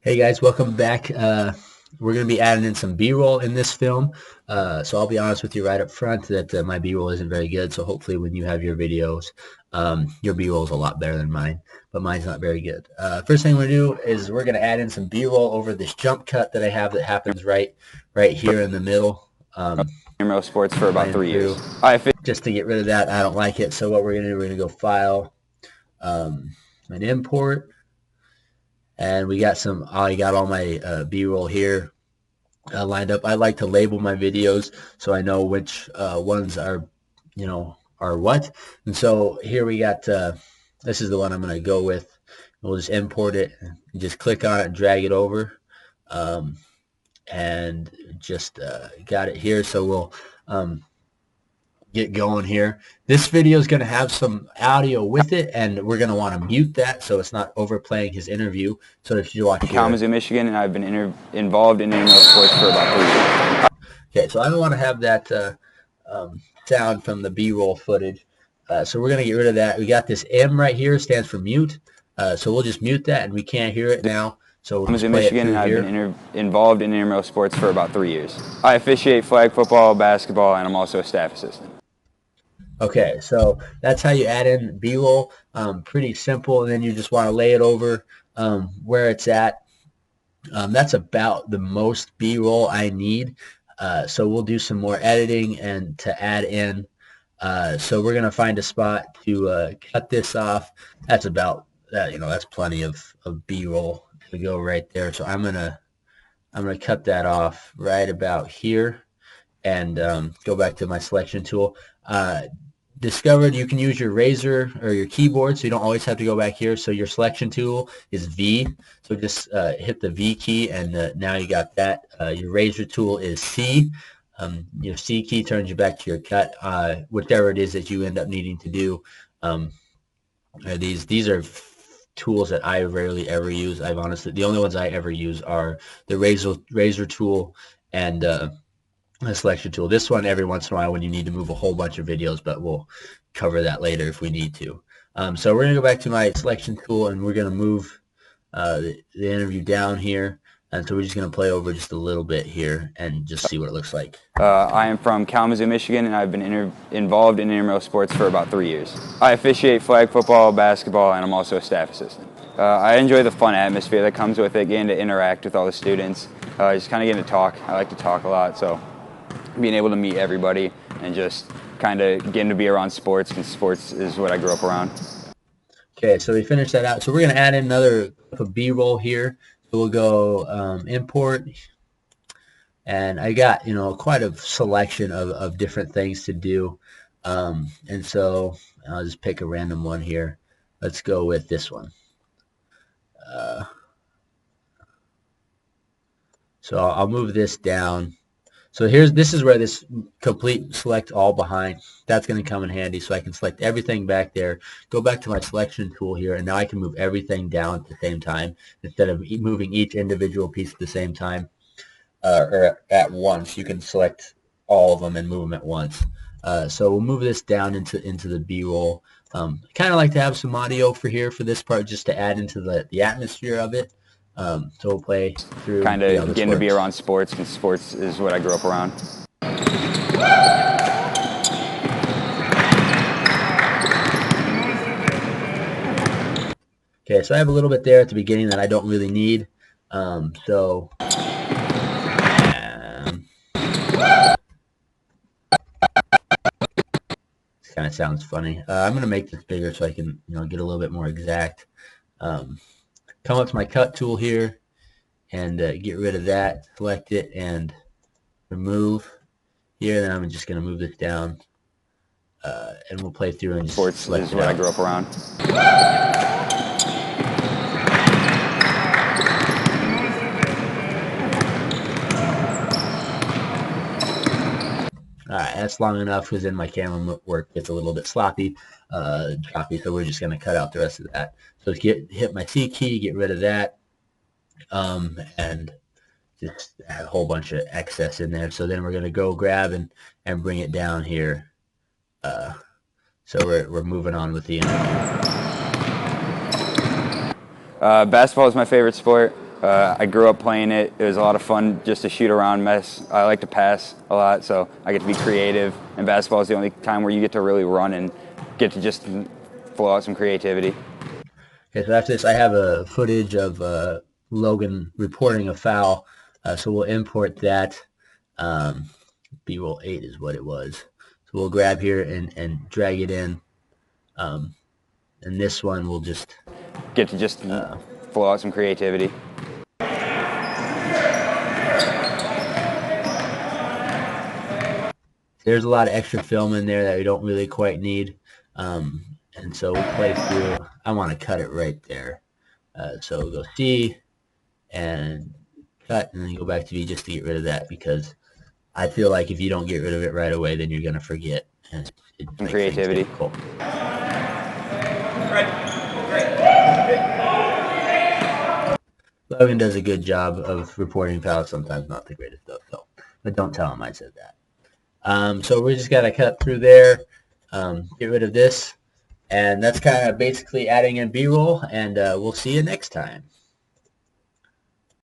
Hey guys, welcome back. We're going to be adding in some B-roll in this film. So I'll be honest with you right up front that my B-roll isn't very good. So hopefully when you have your videos, your B-roll is a lot better than mine, but mine's not very good. First thing we're going to do is we're going to add in some B-roll over this jump cut that I have that happens right here in the middle, Real sports for about playing 3 years. through. Just to get rid of that, I don't like it. So what we're going to do, we're going to go File, and Import. And we got I got all my B-roll here lined up. I like to label my videos so I know which ones are what. And so here we got, this is the one I'm going to go with. We'll just import it, and just click on it and drag it over. And just got it here. So we'll get going here. This video is going to have some audio with it, and we're going to want to mute that so it's not overplaying his interview. So if you watch here, Kalamazoo, Michigan, and I've been involved in intramural sports for about 3 years. Okay, so I don't want to have that sound from the B-roll footage. So we're going to get rid of that. We got this M right here, stands for mute. So we'll just mute that, and we can't hear it now. So we'll Kalamazoo, Michigan, and I've been involved in intramural sports for about 3 years. I officiate flag football, basketball, and I'm also a staff assistant. Okay, so that's how you add in B-roll. Pretty simple, and then you just want to lay it over where it's at. That's about the most B-roll I need. So we'll do some more editing and to add in. So we're gonna find a spot to cut this off. That's about that. That's plenty of B-roll to go right there. So I'm gonna cut that off right about here and go back to my selection tool. Discovered you can use your razor or your keyboard, so you don't always have to go back here. So your selection tool is V. So just hit the V key, and now you got that. Your razor tool is C. Your C key turns you back to your cut, whatever it is that you end up needing to do. These are tools that I rarely ever use. I've honestly, the only ones I ever use are the razor tool and a selection tool. This one every once in a while when you need to move a whole bunch of videos, but we'll cover that later if we need to. So we're going to go back to my selection tool, and we're going to move the interview down here. And so we're just going to play over just a little bit here and just see what it looks like. I am from Kalamazoo, Michigan, and I've been involved in intramural sports for about 3 years. I officiate flag football, basketball, and I'm also a staff assistant. I enjoy the fun atmosphere that comes with it, getting to interact with all the students, just kind of getting to talk. I like to talk a lot, so being able to meet everybody and just kind of getting to be around sports, because sports is what I grew up around. Okay, so we finished that out. So we're going to add in another clip of B-roll here. So we'll go import, and I got quite a selection of different things to do, and so I'll just pick a random one here. Let's go with this one. So I'll move this down. So this is where this complete select all behind, that's going to come in handy. So I can select everything back there, go back to my selection tool here, and now I can move everything down at the same time instead of moving each individual piece at the same time or at once. You can select all of them and move them at once. So we'll move this down into the B-roll. I kind of like to have some audio for this part just to add into the atmosphere of it. So we'll play through. Kind of getting to be around sports, because sports is what I grew up around. Okay, so I have a little bit there at the beginning that I don't really need. So this kind of sounds funny. I'm going to make this bigger so I can get a little bit more exact. Come up to my cut tool here and get rid of that. Select it and remove here. Then I'm just going to move this down, and we'll play through and just sports is what I grew up around. All right, that's long enough because then my camera work gets a little bit sloppy, choppy, so we're just going to cut out the rest of that. So hit my C key, get rid of that, and just add a whole bunch of excess in there. So then we're going to go grab and bring it down here. So we're moving on with the interview. Basketball is my favorite sport. I grew up playing it. It was a lot of fun just to shoot around, mess. I like to pass a lot, so I get to be creative. And basketball is the only time where you get to really run and get to just flow out some creativity. Okay, so after this, I have a footage of Logan reporting a foul, so we'll import that. B-roll 8 is what it was. So we'll grab here and drag it in. And this one will just Get to just flow out some creativity. there's a lot of extra film in there that we don't really quite need. And so we'll play through. I want to cut it right there. So we'll go C and cut, and then go back to V just to get rid of that, because I feel like if you don't get rid of it right away, then you're going to forget. And it Some makes things creativity. difficult. Logan does a good job of reporting fouls, sometimes not the greatest stuff, so, but don't tell him I said that. So we just got to cut through there, get rid of this, and that's kind of basically adding in B-roll, and we'll see you next time.